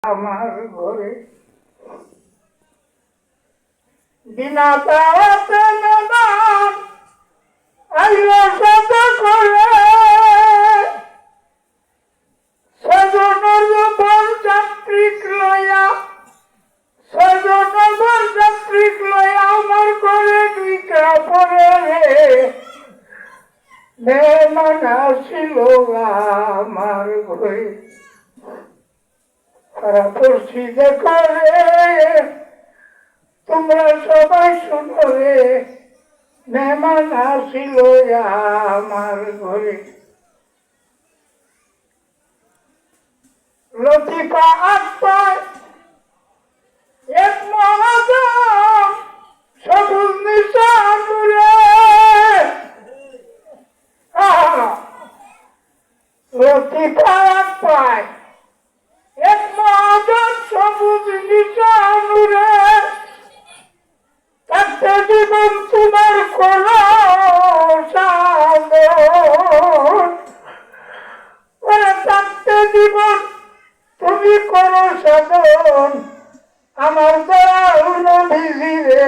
আমার ঘরে বিনা দাওয়াতে মেহমান আইলো সাথে করে সজনের বর যাত্রীক লইয়া সজনের বর যাত্রীক লইয়া আমার ঘরে দুইটা পরে রে মেহমান আসিল আমার ঘরে তারা পড়ছি দেখো রে তোমরা সবাই শুনো রে মেহমান আসিল আমার ঘরে লতিফা আত্মায় এক মহাজন সবুজ নিশানুরে লতিফা আত্মায় এক মহাজন সবুজ নিশানুরে থাকতে জীবন তোমার করো সাধন থাকতে জীবন তুমি করো সাধন আমার দয়াল নবীজি রে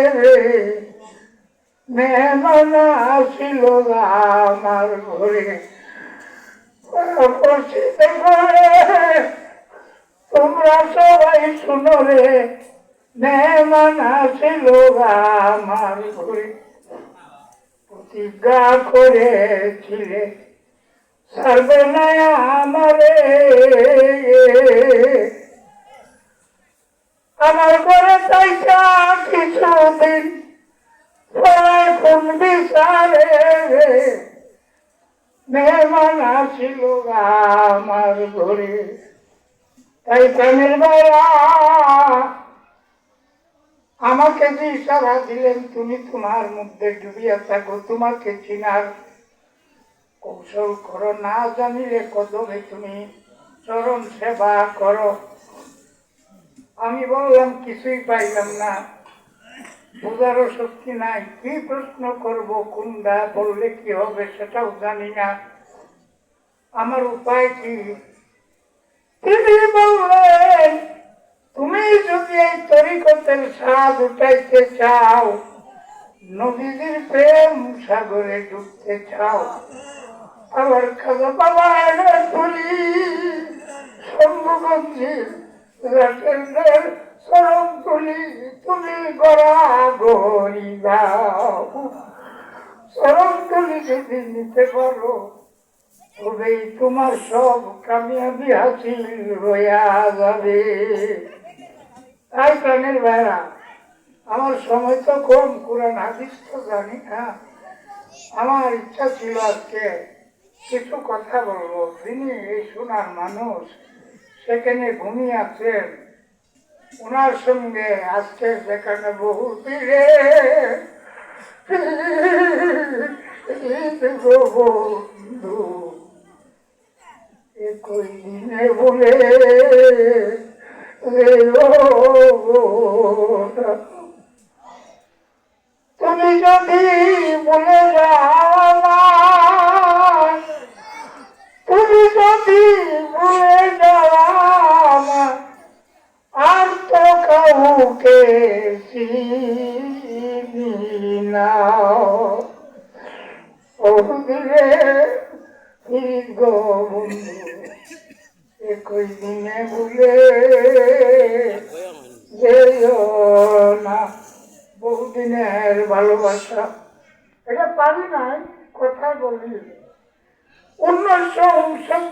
মেহমান আসিল আমার ঘরে তোমরা সবাই শুনো রে মেহমান আসিল আমার ঘরে প্রতিজ্ঞা করেছিলে ছাড়বে না আমারে আমার ঘরে তাইকা কিছুদিন পরে কোন বিচারে মেহমান আসিল আমার ঘরে তাই প্রেমের বেলা আমাকে যে ইশারা দিলেন তুমি তোমার মধ্যে ডুবিয়া থাকো তোমাকে চিনার কৌশল করো না জানিলে কদমে তুমি চরণ সেবা করো আমি বললাম কিছুই পাইলাম না বোঝারও শক্তি নাই কি প্রশ্ন করব কোনটা বললে কি হবে সেটাও জানি না আমার উপায় কি তিনি বললেন তুমি যদি এই তরিকতের স্বাদ উঠাইতে চাও নবীজির প্রেম সাগরে ডুবতে চাও আবার খাজা বাবা এনে তুলি শম্ভুগঞ্জের রাটেন্দ্রের সরম তুলি তুমি গড়া গড়ি দাও সরম তুলি যদি নিতে পারো তবেই তোমার সব কামিয়াবি হাসিল হইয়া যাবে তাই প্রাণের ভাইরা আমার সময় তো কম কোরআন হাদিস তো জানি না আমার ইচ্ছা ছিল আজকে কিছু কথা বলবো তিনি এই সোনার মানুষ সেখানে ঘুমিয়ে আছেন ওনার সঙ্গে আজকে সেখানে বহু দিনে বন্ধু একই দিনে বলে তুমি যদি বলে যাও তুমি যদি বলে যাও আর তো কাউকে চিনি না ওরে গো বন্ধু একই দিনে বলে না বহুদিনের ভালোবাসা এটা পারি নাই কথা বলি 1959